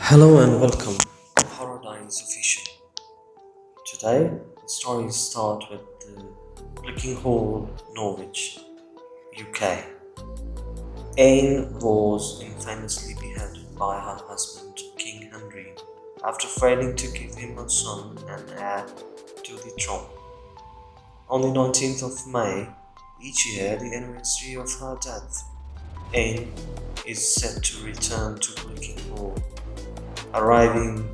Hello and welcome to Diaries Official. Today, the stories start with the Clicking Hole, Norwich, UK. Anne was infamously beheaded by her husband, King Henry, after failing to give him a son and heir to the throne. On the 19th of May each year, the anniversary of her death, Anne is said to return to Clicking Hole, arriving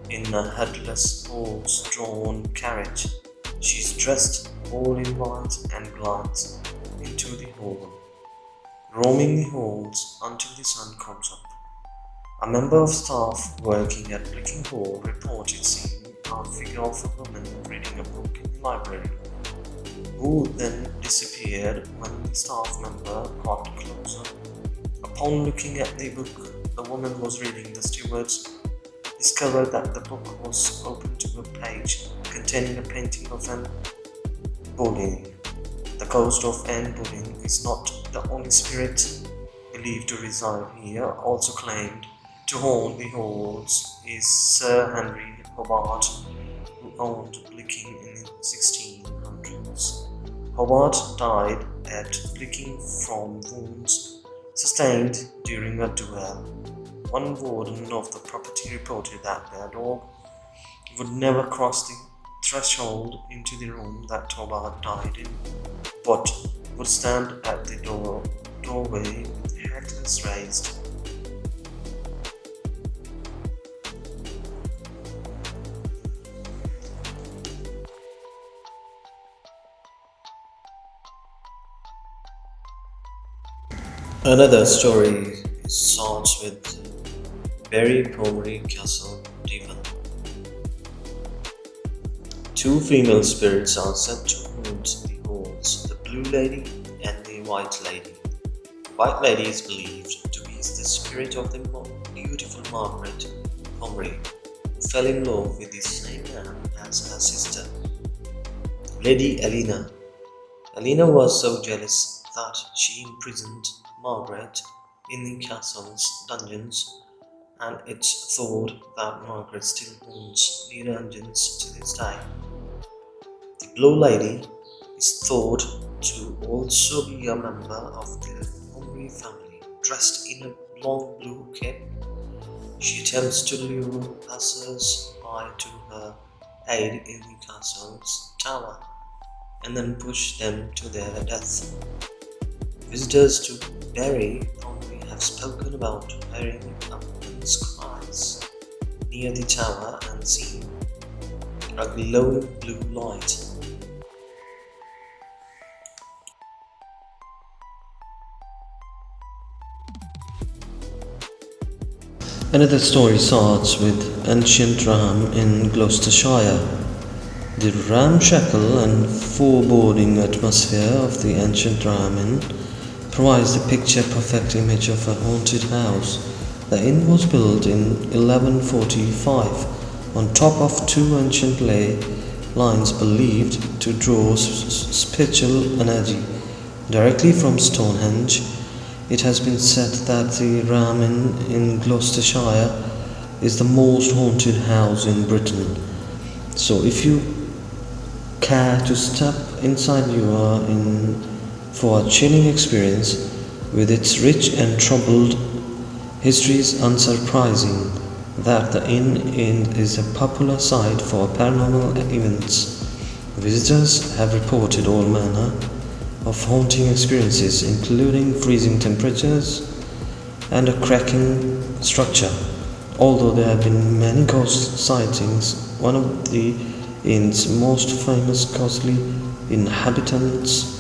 in a headless horse-drawn carriage. She's dressed all in white and glides into the hall, roaming the halls until the sun comes up. A member of staff working at Clicking Hall reported seeing a figure of a woman reading a book in the library, who then disappeared when the staff member got closer. Upon looking at the book the woman was reading, the stewards discovered that the book was open to a page containing a painting of Anne Boleyn. The ghost of Anne Boleyn is not the only spirit believed to reside here. Also claimed to haunt the halls is Sir Henry Hobart, who owned Blicking in the 1600s. Hobart died at Blicking from wounds sustained during a duel. One warden of the property reported that their dog would never cross the threshold into the room that Hobart died in, but would stand at the doorway with headless raised. Another story starts with Berry Pomery Castle, Devon. Two female spirits are said to haunt the halls, the Blue Lady and the White Lady. The White Lady is believed to be the spirit of the beautiful Margaret Pomery, who fell in love with the same man as her sister, Lady Elena. Elena was so jealous that she imprisoned Margaret in the castle's dungeons, and it's thought that Margaret still haunts the dungeons to this day. The Blue Lady is thought to also be a member of the Pomery family. Dressed in a long blue cape, she attempts to lure passers-by to her aid in the castle's tower, and then push them to their death. Visitors to Berry Pomery have spoken about hearing a woman's cries near the tower and seeing a glowing blue light. Another story starts with ancient Ram in Gloucestershire. The ramshackle and foreboding atmosphere of the ancient Ram Inn provides the picture-perfect image of a haunted house. The inn was built in 1145 on top of two ancient ley lines believed to draw spiritual energy directly from Stonehenge. It has been said that the Ram Inn in Gloucestershire is the most haunted house in Britain. So if you care to step inside, you are in for a chilling experience. With its rich and troubled history, it's unsurprising that the inn is a popular site for paranormal events. Visitors have reported all manner of haunting experiences, including freezing temperatures and a cracking structure. Although there have been many ghost sightings, one of the inn's most famous ghostly inhabitants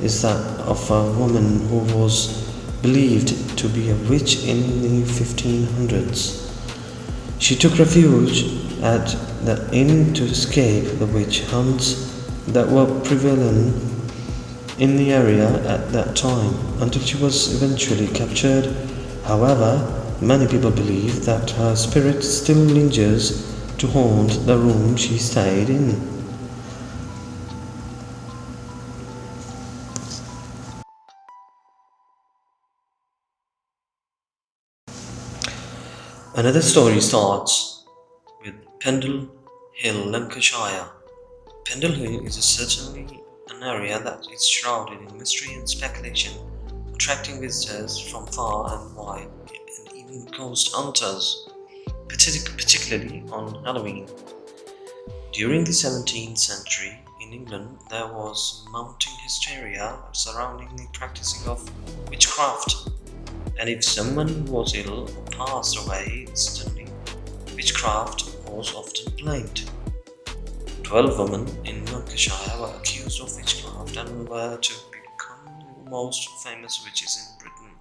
is that of a woman who was believed to be a witch in the 1500s. She took refuge at the inn to escape the witch hunts that were prevalent in the area at that time, until she was eventually captured. However, many people believe that her spirit still lingers to haunt the room she stayed in. Another story starts with Pendle Hill, Lancashire. Pendle Hill is certainly an area that is shrouded in mystery and speculation, attracting visitors from far and wide, and even ghost hunters, particularly on Halloween. During the 17th century, in England, there was mounting hysteria surrounding the practicing of witchcraft, and if someone was ill or passed away suddenly, witchcraft was often blamed. 12 women in Lancashire were accused of witchcraft and were to become the most famous witches in Britain.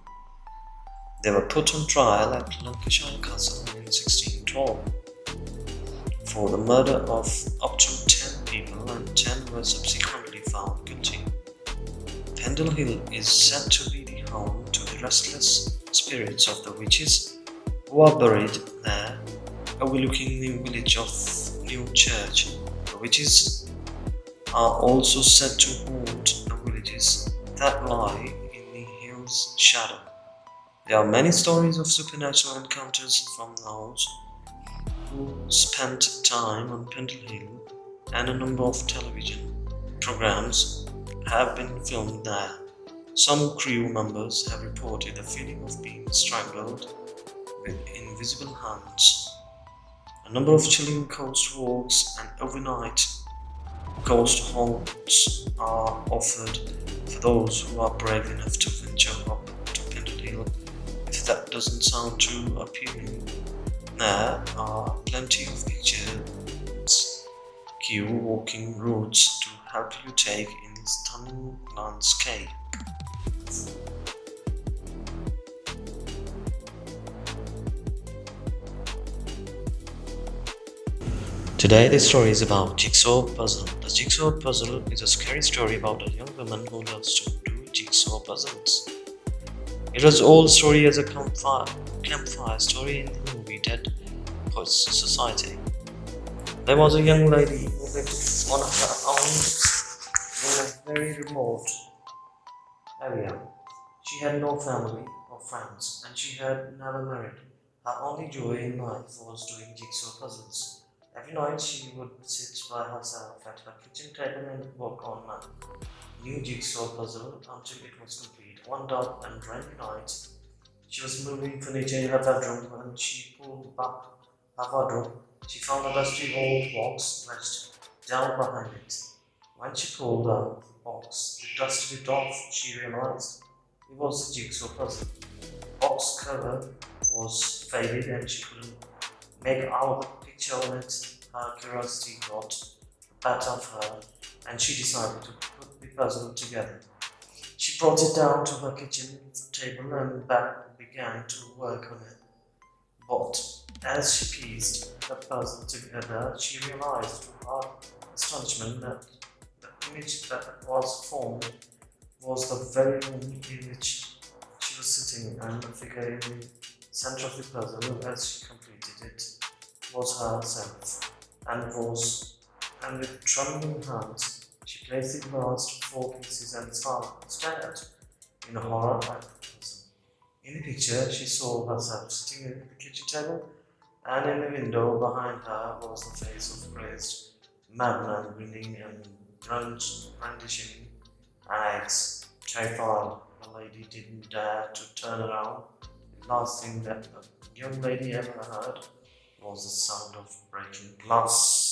They were put on trial at Lancashire Castle in 1612 for the murder of up to 10 people, and 10 were subsequently found guilty. Pendle Hill is said to be the home to the restless spirits of the witches who are buried there, overlooking the village of New Church. The witches are also said to haunt the villages that lie in the hill's shadow. There are many stories of supernatural encounters from those who spent time on Pendle Hill, and a number of television programs have been filmed there. Some crew members have reported the feeling of being strangled with invisible hands. A number of chilling ghost walks and overnight ghost haunts are offered for those who are brave enough to venture up to Pendle Hill. If that doesn't sound too appealing, there are plenty of picturesque walking routes to help you take in the stunning landscape. Today the story is about Jigsaw Puzzle. The Jigsaw Puzzle is a scary story about a young woman who loves to do jigsaw puzzles. It was old story as a campfire story in the movie Dead Poets Society. There was a young lady who lived on her own in a very remote area. She had no family or friends, and she had never married. Her only joy in life was doing jigsaw puzzles. Every night she would sit by herself at her kitchen table and work on a new jigsaw puzzle until it was complete. One dark and rainy night, she was moving furniture in her bedroom when she pulled back her wardrobe. She found a dusty old box wedged down behind it. When she pulled the box, the dust bit off, she realized it was a jigsaw puzzle. The box cover was faded and she couldn't make out the picture on it. Her curiosity got the better of her, and she decided to put the puzzle together. She brought it down to her kitchen table and began to work on it. But as she pieced the puzzle together, she realized to her astonishment that the image that was formed was the very room in which she was sitting, and the figure in the center of the puzzle as she completed it was herself, and with trembling hands she placed the last four pieces and stared in horror at the puzzle. In the picture, she saw herself sitting at the kitchen table, and in the window behind her was the face of a crazed madman grinning and brandishing an axe. Terrified, the lady didn't dare to turn around. The last thing that the young lady ever heard was the sound of breaking glass.